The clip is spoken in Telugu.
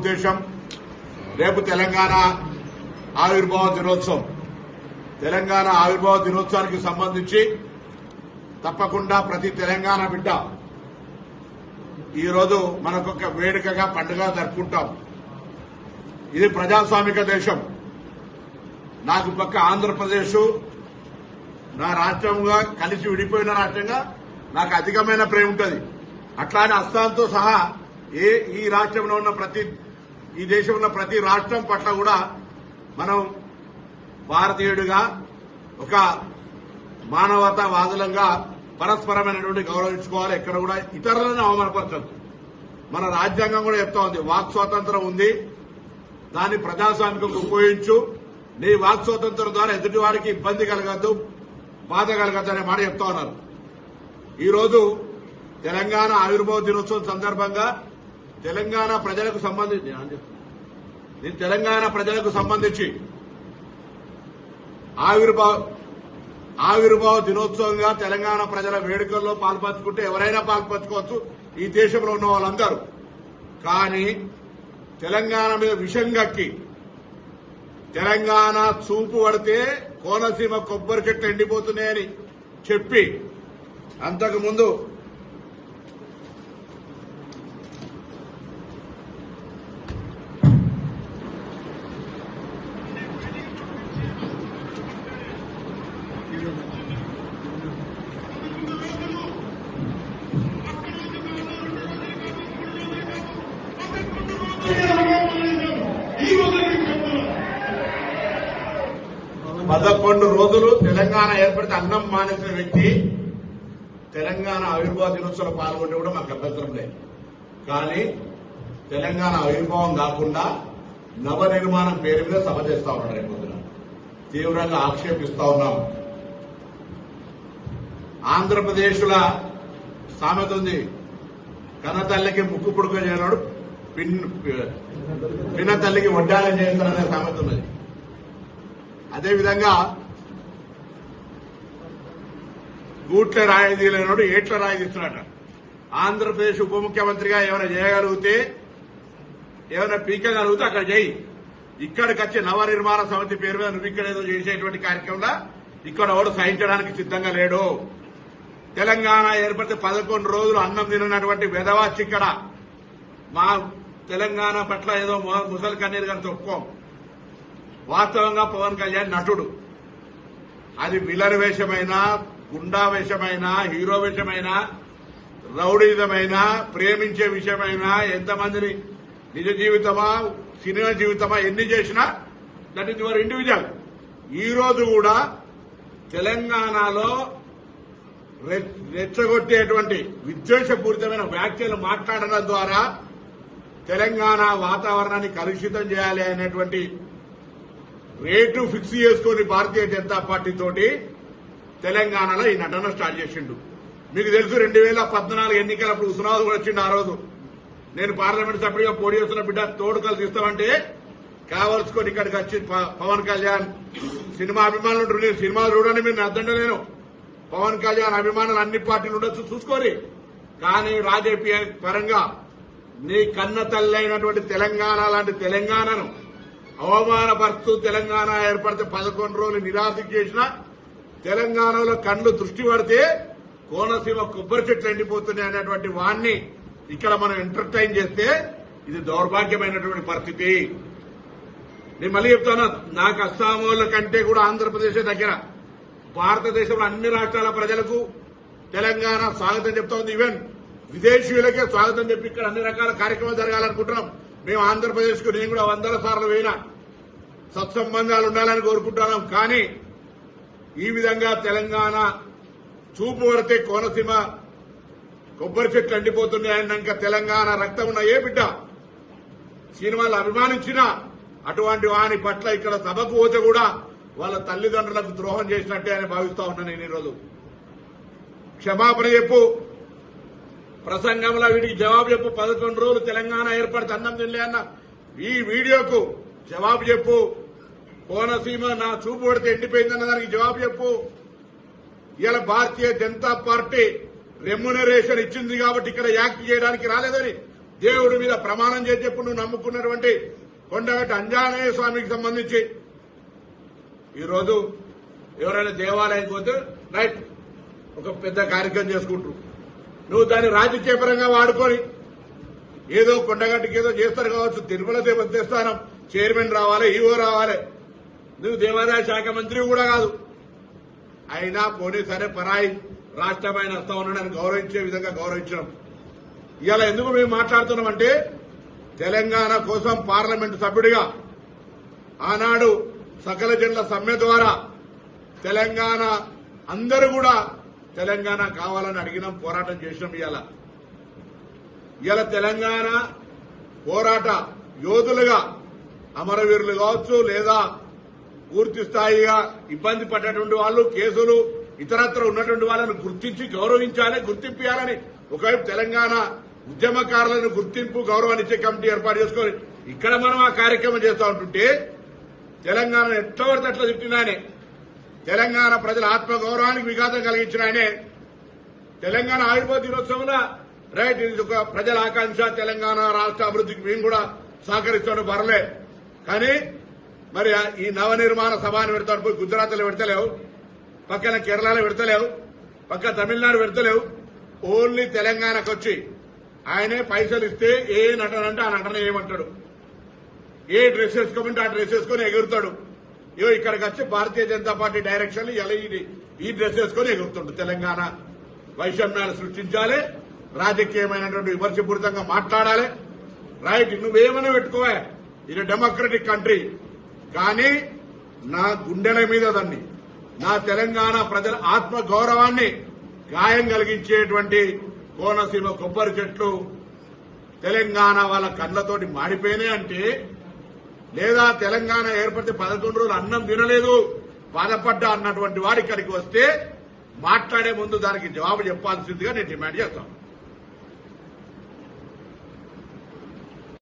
ఉద్దేశం రేపు తెలంగాణ ఆవిర్భావ దినోత్సవం. తెలంగాణ ఆవిర్భావ దినోత్సవానికి సంబంధించి తప్పకుండా ప్రతి తెలంగాణ బిడ్డ ఈరోజు మనకొక వేడుకగా పండుగ జరుపుకుంటాం. ఇది ప్రజాస్వామిక దేశం. నాకు పక్క ఆంధ్రప్రదేశ్ నా రాష్ట్రంగా కలిసి విడిపోయిన రాష్ట్రంగా నాకు అధికమైన ప్రేమ ఉంటుంది. అట్లానే అస్సాంతో సహా ఈ రాష్ట్రంలో ఉన్న ఈ దేశంలో ఉన్న ప్రతి రాష్ట్రం పట్ల కూడా మనం భారతీయుడిగా ఒక మానవతావాదులంగా పరస్పరమైనటువంటి గౌరవించుకోవాలి. ఎక్కడ కూడా ఇతరులను అవమానపరచదు. మన రాజ్యాంగం కూడా చెప్తా ఉంది, వాక్ స్వాతంత్రం ఉంది, దాన్ని ప్రజాస్వామికంగా ఉపయోగించు, నీ వాక్ స్వాతంత్రం ద్వారా ఎదుటి వారికి ఇబ్బంది కలగద్దు, బాధ కలగద్దు అనే మాట చెప్తా ఉన్నారు. ఈరోజు తెలంగాణ ఆవిర్భావ దినోత్సవం సందర్భంగా తెలంగాణ ప్రజలకు సంబంధించి ఆవిర్భావ దినోత్సవంగా తెలంగాణ ప్రజల వేడుకల్లో పాల్పంచుకుంటే ఎవరైనా పాల్పంచుకోవచ్చు, ఈ దేశంలో ఉన్న వాళ్ళందరూ. కానీ తెలంగాణ మీద విషం గక్కి తెలంగాణ చూపు పడితే కోనసీమ కొబ్బరి చెట్లు ఎండిపోతున్నాయని చెప్పి అంతకుముందు పదకొండు రోజులు తెలంగాణ ఏర్పడితే అన్నం మానేసిన వ్యక్తి తెలంగాణ ఆవిర్భావ దినోత్సవంలో పాల్గొంటే కూడా మాకు అభ్యంతరం లేదు. కానీ తెలంగాణ ఆవిర్భావం కాకుండా నవనిర్మాణం పేరు మీద సభ చేస్తా ఉన్నాడు. రేపు పొద్దున తీవ్రంగా ఆక్షేపిస్తా ఉన్నాం. ఆంధ్రప్రదేశ్ల సామెత ఉంది, కన్న తల్లికి ముక్కు పుడుక చేయనాడు పిన్న తల్లికి వడ్డాలని చేస్తారనే సామెత ఉన్నది. అదేవిధంగా గూట్ల రాయి తీయలేనాడు ఏట్ల రాయి తీస్తున్నాడు. ఆంధ్రప్రదేశ్ ఉప ముఖ్యమంత్రిగా ఏమైనా చేయగలిగితే, ఏమైనా పీకగలిగితే అక్కడ చేయి. ఇక్కడికి వచ్చే నవనిర్మాణ సమితి పేరు మీద నువ్వు ఇక్కడ ఏదో చేసేటువంటి కార్యక్రమంలో ఇక్కడ ఎవడు సహించడానికి సిద్ధంగా లేడు. తెలంగాణ ఏర్పడితే 11 రోజులు అన్నం తినటువంటి వెధవాచి ఇక్కడ మా తెలంగాణ పట్ల ఏదో ముసలి కన్నీరు గారితో ఒప్పుకోం. వాస్తవంగా పవన్ కళ్యాణ్ నటుడు. అది విలన్ వేషమైనా, గుండా వేషమైనా, హీరో వేషమైనా, రౌడీజమైనా, ప్రేమించే విషయమైనా, ఎంతమందిని నిజ జీవితమా సినిమా జీవితమా ఎన్ని చేసినా దట్ ఈజ్ యువర్ ఇండివిజువల్. ఈ రోజు కూడా తెలంగాణలో రెచ్చగొట్టేటువంటి విద్వేషపూరితమైన వ్యాఖ్యలు మాట్లాడడం ద్వారా తెలంగాణ వాతావరణాన్ని కలుషితం చేయాలి అనేటువంటి రేటు ఫిక్స్ చేసుకుని భారతీయ జనతా పార్టీ తోటి తెలంగాణలో ఈ నటన స్టార్ట్ చేసిండు. మీకు తెలుసు 2014 ఎన్నికలప్పుడు ఉస్మానాబాద్ కూడా వచ్చిండు. ఆ రోజు నేను పార్లమెంట్ సభ్యుడిగా పోటీ చేస్తున్న బిడ్డ తోడుకలు తీస్తామంటే కావలసుకొని ఇక్కడికి వచ్చి పవన్ కళ్యాణ్ సినిమా అభిమానులు ఉంటారు, నేను సినిమాలు చూడండి, మీరు అర్థంటే నేను పవన్ కళ్యాణ్ అభిమానులు అన్ని పార్టీలు ఉండొచ్చు చూసుకోరి. కానీ రాజకీయ పరంగా నీ కన్న తల్లి అయినటువంటి తెలంగాణ లాంటి తెలంగాణను అవమానపరుస్తూ తెలంగాణ ఏర్పడితే 11 రోజులు నిరాశ చేసిన తెలంగాణలో కళ్ళు దృష్టి పడితే కోనసీమ కొబ్బరి చెట్లు ఎండిపోతున్నాయి అనేటువంటి వాణ్ణి ఇక్కడ మనం ఎంటర్టైన్ చేస్తే ఇది దౌర్భాగ్యమైనటువంటి పరిస్థితి. నేను మళ్ళీ చెప్తాను, నాకు అస్సామోళ్ల కంటే కూడా ఆంధ్రప్రదేశ్ దగ్గర. భారతదేశంలో అన్ని రాష్ట్రాల ప్రజలకు తెలంగాణ స్వాగతం చెప్తా ఉంది. ఈవెన్ విదేశీయులకే స్వాగతం చెప్పి ఇక్కడ అన్ని రకాల కార్యక్రమాలు జరగాలనుకుంటున్నాం. మేము ఆంధ్రప్రదేశ్ కు నేను కూడా 100 సార్లు పోయినా సత్సంబంధాలు ఉండాలని కోరుకుంటున్నాం. కానీ ఈ విధంగా తెలంగాణ చూపు పడితే కోనసీమ కొబ్బరి చెట్లు ఎండిపోతున్నాయన్నాక తెలంగాణ రక్తం ఉన్న ఏ బిడ్డ సినిమాలు అభిమానించినా అటువంటి వాని పట్ల ఇక్కడ సభకు పోతే కూడా వాళ్ళ తల్లిదండ్రులకు ద్రోహం చేసినట్టే అని భావిస్తా ఉన్నా. నేను ఈరోజు క్షమాపణ చెప్పు, ప్రసంగంలో వీటికి జవాబు చెప్పు. 11 రోజులు తెలంగాణ ఏర్పడితే అన్నం తినలే అన్న ఈ వీడియోకు జవాబు చెప్పు. కోనసీమ నా చూపు పడితే ఎండిపోయిందన్న దానికి జవాబు చెప్పు. ఇవాళ భారతీయ జనతా పార్టీ రెమ్యునరేషన్ ఇచ్చింది కాబట్టి ఇక్కడ యాక్ట్ చేయడానికి రాలేదని దేవుడి మీద ప్రమాణం చేసి చెప్పు నువ్వు నమ్ముకున్నటువంటి కొండగట్టు ఆంజనేయ స్వామికి సంబంధించి ఈరోజు ఎవరైనా దేవాలయానికి పోతే రైట్ ఒక పెద్ద కార్యక్రమం చేసుకుంటారు. నువ్వు దాన్ని రాజకీయపరంగా వాడుకొని ఏదో కొండగట్టుకి ఏదో చేస్తారు కావచ్చు. తిరుమల దేవస్థానం చైర్మన్ రావాలి, ఈవో రావాలి. నువ్వు దేవాదాయ శాఖ మంత్రి కూడా కాదు. అయినా పోనీ సరే పరాయి రాష్ట్రమైన వస్తా ఉన్నాడని గౌరవించే విధంగా గౌరవించడం. ఇవాళ ఎందుకు మేము మాట్లాడుతున్నామంటే తెలంగాణ కోసం పార్లమెంటు సభ్యుడిగా ఆనాడు సకల జనుల సమ్మె ద్వారా తెలంగాణ అందరూ కూడా తెలంగాణ కావాలని అడిగినాం, పోరాటం చేసినాం. ఇవాళ తెలంగాణ పోరాట యోధులుగా అమరవీరులు కావచ్చు, లేదా పూర్తి స్థాయిగా ఇబ్బంది పడ్డటువంటి వాళ్ళు, కేసులు ఇతరత్ర ఉన్నటువంటి వాళ్ళను గుర్తించి గౌరవించాలి, గుర్తింపాలని ఒకవైపు తెలంగాణ ఉద్యమకారులను గుర్తింపు గౌరవాన్ని ఇచ్చే కమిటీ ఏర్పాటు చేసుకొని ఇక్కడ మనం ఆ కార్యక్రమం చేస్తూ ఉంటుంటే తెలంగాణ ఎట్లా పడితే అట్లా తిట్టినాయనే, తెలంగాణ ప్రజల ఆత్మగౌరవానికి విఘాతం కలిగించిన ఆయనే తెలంగాణ ఆవిర్భావ దినోత్సవంలో రైట్ ఇది ఒక ప్రజల ఆకాంక్ష, తెలంగాణ రాష్ట్ర అభివృద్ధికి మేము కూడా సహకరిస్తాను బరలే. కానీ మరి ఈ నవనిర్మాణ సభను పెడతాడు పోయి గుజరాత్లో పెడతలేవు, పక్కన కేరళలో పెడతలేవు, పక్క తమిళనాడు పెడతలేవు. ఓన్లీ తెలంగాణకు వచ్చి ఆయనే పైసలు ఇస్తే ఏ నటన అంటే ఆ నటన ఏమంటాడు, ఏ డ్రెస్ వేసుకోమంటే ఆ డ్రెస్ వేసుకొని ఎగురుతాడు. ఇగో ఇక్కడికి వచ్చి భారతీయ జనతా పార్టీ డైరెక్షన్ ఇలా ఈ డ్రెస్ వేసుకొని ఎగురుతుండు. తెలంగాణ వైషమ్యాలు సృష్టించాలి, రాజకీయమైనటువంటి విమర్శపూరితంగా మాట్లాడాలి. రైట్ నువ్వేమైనా పెట్టుకోవా, ఇది డెమోక్రటిక్ కంట్రీ. కానీ నా గుండెల మీద దాన్ని నా తెలంగాణ ప్రజల ఆత్మ గౌరవాన్ని గాయం కలిగించేటువంటి కోనసీమ కొబ్బరి చెట్లు తెలంగాణ వాళ్ళ కళ్ళతోటి మాడిపోయినాయి అంటే, లేదా తెలంగాణ ఏర్పడితే 11 రోజులు అన్నం తినలేదు బాధపడ్డా అన్నటువంటి వాడు ఇక్కడికి వస్తే మాట్లాడే ముందు దానికి జవాబు చెప్పాల్సిందిగా నేను డిమాండ్ చేస్తాను.